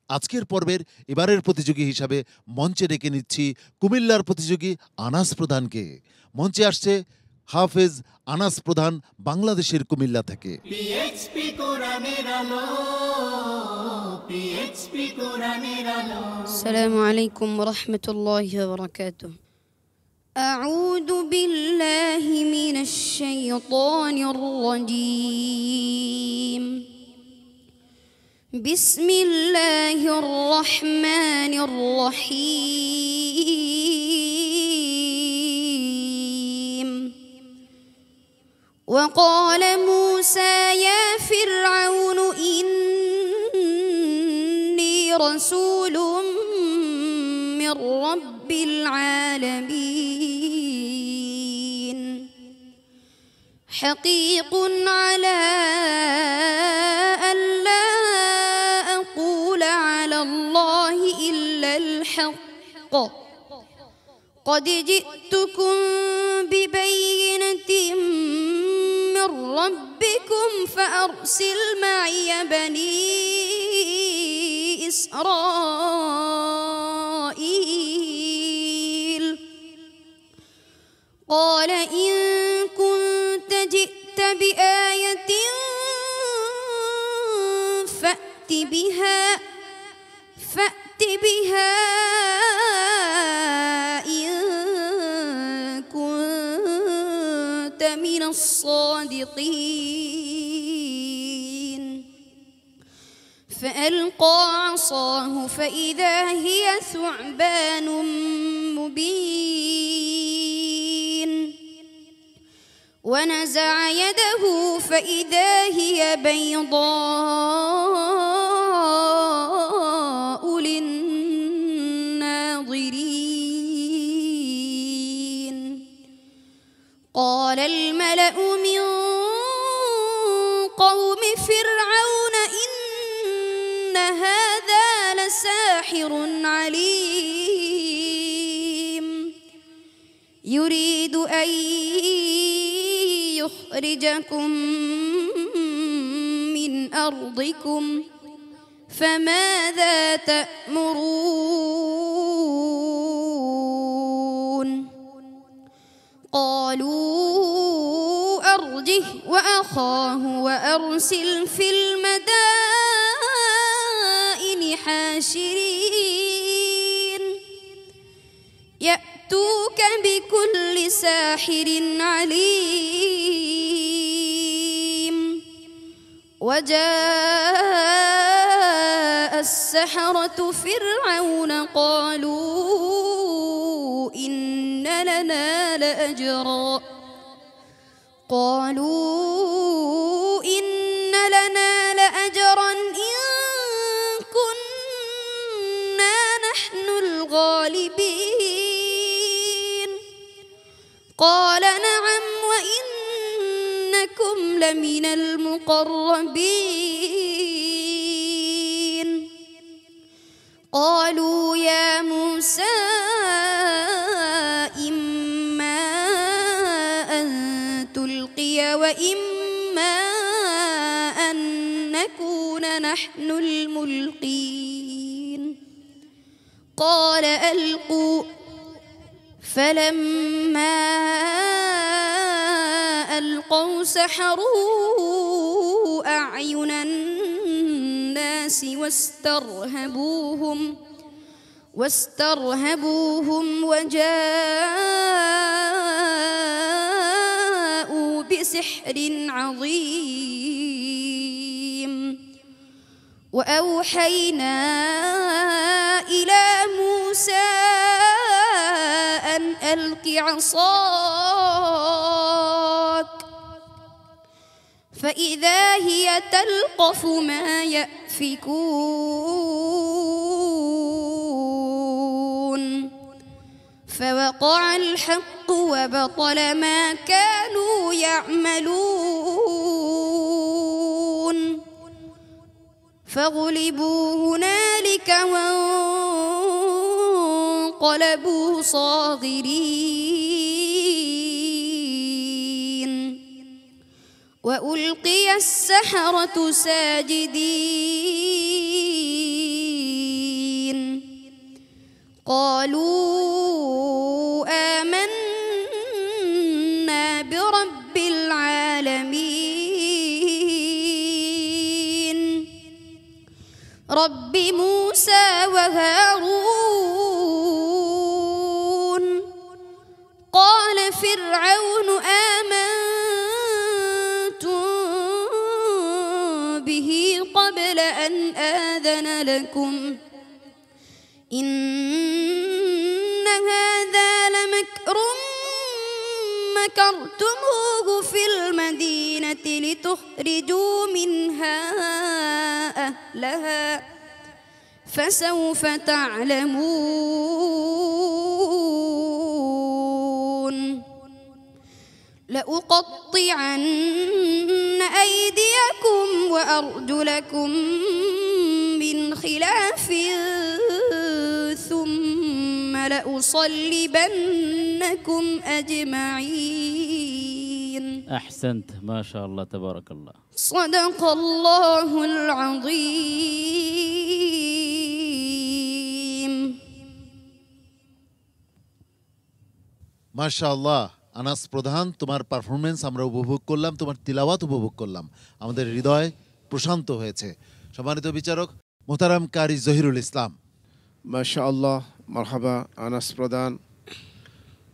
আজকের পর্বের এবারের প্রতিযোগী হিসাবে মঞ্চে ডেকে নিচ্ছি কুমিল্লার প্রতিযোগী আনাস প্রধানকে। মঞ্চে আসছে হাফেজ আনাস প্রধান, বাংলাদেশের কুমিল্লা থেকে। আসসালামু আলাইকুম ওয়া রাহমাতুল্লাহি ওয়া বারাকাতুহু। أعوذ بالله من الشيطان الرجيم. بسم الله الرحمن الرحيم. وقال موسى يا فرعون إني رسول من رب العالمين حقيق على ألا أقول على الله إلا الحق قد جئتكم ببينة من ربكم فأرسل معي بني إسرائيل. قال إن كنت جئت بآية فأت بها إن كنت من الصادقين. فألقى عصاه فإذا هي ثعبان مبين ونزع يده فإذا هي بيضاء للناظرين. قال الملأ من قوم فرعون إن هذا لساحر عليم يريد أن يخرجكم من أرضكم فماذا تأمرون. قالوا أرجه وأخاه وأرسل في المدائن حاشرين يأتوك بكل ساحر عليم. وجاء السحرة فرعون قالوا إن لنا لأجرا إن كنا نحن الغالبين. قال نعم وإنكم لمن المقربين. قالوا يا موسى إما أن تلقي وإما أن نكون نحن الملقين. قال ألقوا. فلما ألقوا سحروا أعين الناس واسترهبوهم وجاءوا بسحر عظيم. وأوحينا إلى موسى أن ألق عصاك فإذا هي تلقف ما يأفكون. فوقع الحق وبطل ما كانوا يعملون. فغلبوا هنالك وانقلبوا صاغرين. وألقي السحرة ساجدين قالوا آمنا برب العالمين رب موسى وهارون قال فرعون آمنتم به قبل أن آذن لكم إن هذا لمكر مكرتموه في المدينة لتخرجوا منها أهلها فسوف تعلمون لأقطعن أيديكم وأرجلكم من خلاف ثم لأصلبنكم أجمعين أحسنت ما شاء الله تبارك الله صدق الله العظيم মাশাআল্লাহ। আনাস প্রধান, তোমার পারফরমেন্স আমরা উপভোগ করলাম, তোমার তিলাওয়াত উপভোগ করলাম, আমাদের হৃদয় প্রশান্ত হয়েছে। সম্মানিত বিচারক মোহতারাম কারি জহিরুল ইসলাম। মাশাআল্লাহ, মারহাবা। আনাস প্রধান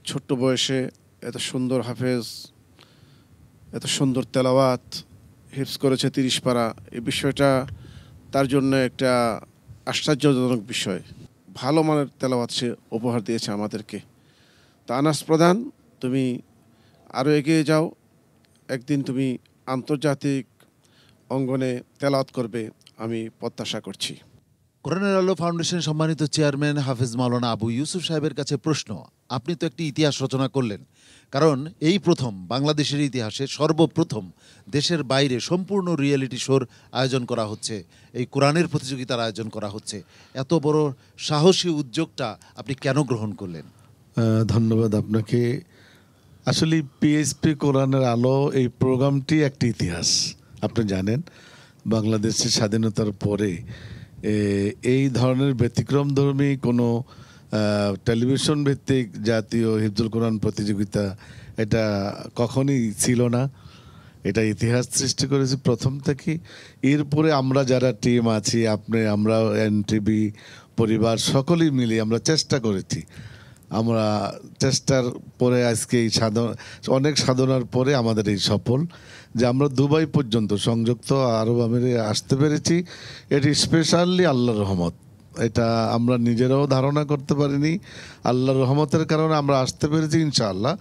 ছোট্ট বয়সে এত সুন্দর হাফেজ, এত সুন্দর তেলাওয়াত হিফজ করেছে 30 পারা। এই বিষয়টা তার জন্য একটা আশ্চর্যজনক বিষয়। ভালো মানের তেলাওয়াত সে উপহার দিয়েছে আমাদেরকে। তা আনাস প্রধান, তুমি আরও এগিয়ে যাও, একদিন তুমি আন্তর্জাতিক অঙ্গনে তেলাওয়াত করবে, আমি প্রত্যাশা করছি। কোরআনের আলো ফাউন্ডেশন সম্মানিত চেয়ারম্যান হাফেজ মাওলানা আবু ইউসুফ সাহেবের কাছে প্রশ্ন, আপনি তো একটি ইতিহাস রচনা করলেন, কারণ এই প্রথম বাংলাদেশের ইতিহাসে সর্বপ্রথম দেশের বাইরে সম্পূর্ণ রিয়েলিটি শোর আয়োজন করা হচ্ছে, এই কোরআনের প্রতিযোগিতার আয়োজন করা হচ্ছে। এত বড় সাহসী উদ্যোগটা আপনি কেন গ্রহণ করলেন? ধন্যবাদ আপনাকে। আসলে পিএসপি কোরআনের আলো এই প্রোগ্রামটি একটি ইতিহাস। আপনি জানেন বাংলাদেশের স্বাধীনতার পরে এই ধরনের ব্যতিক্রমধর্মী কোনো টেলিভিশন ভিত্তিক জাতীয় হিফজুল কোরআন প্রতিযোগিতা এটা কখনই ছিল না। এটা ইতিহাস সৃষ্টি করেছে প্রথম থেকে। এরপরে আমরা যারা টিম আছি, আমরা এনটিভি পরিবার সকলেই মিলে আমরা চেষ্টা করেছি। আমরা চেষ্টার পরে আজকে এই অনেক সাধনার পরে আমাদের এই সফল যে আমরা দুবাই পর্যন্ত সংযুক্ত আরব আমিরে আসতে পেরেছি। এটি স্পেশালি আল্লাহর রহমত। এটা আমরা নিজেরাও ধারণা করতে পারিনি। আল্লাহর রহমতের কারণে আমরা আসতে পেরেছি। ইনশাআল্লাহ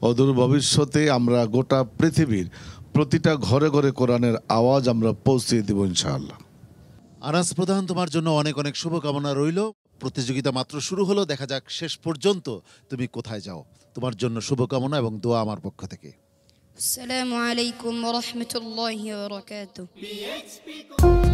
অদূর ভবিষ্যতে আমরা গোটা পৃথিবীর প্রতিটা ঘরে ঘরে কোরআনের আওয়াজ আমরা পৌঁছে দেব ইনশাআল্লাহ। আনাস প্রধান, তোমার জন্য অনেক অনেক শুভকামনা রইল। প্রতিযোগিতা মাত্র শুরু হলো, দেখা যাক শেষ পর্যন্ত তুমি কোথায় যাও। তোমার জন্য শুভকামনা এবং দোয়া আমার পক্ষ থেকে। আসসালামু আলাইকুম ওয়া রাহমাতুল্লাহি ওয়া বারাকাতুহু।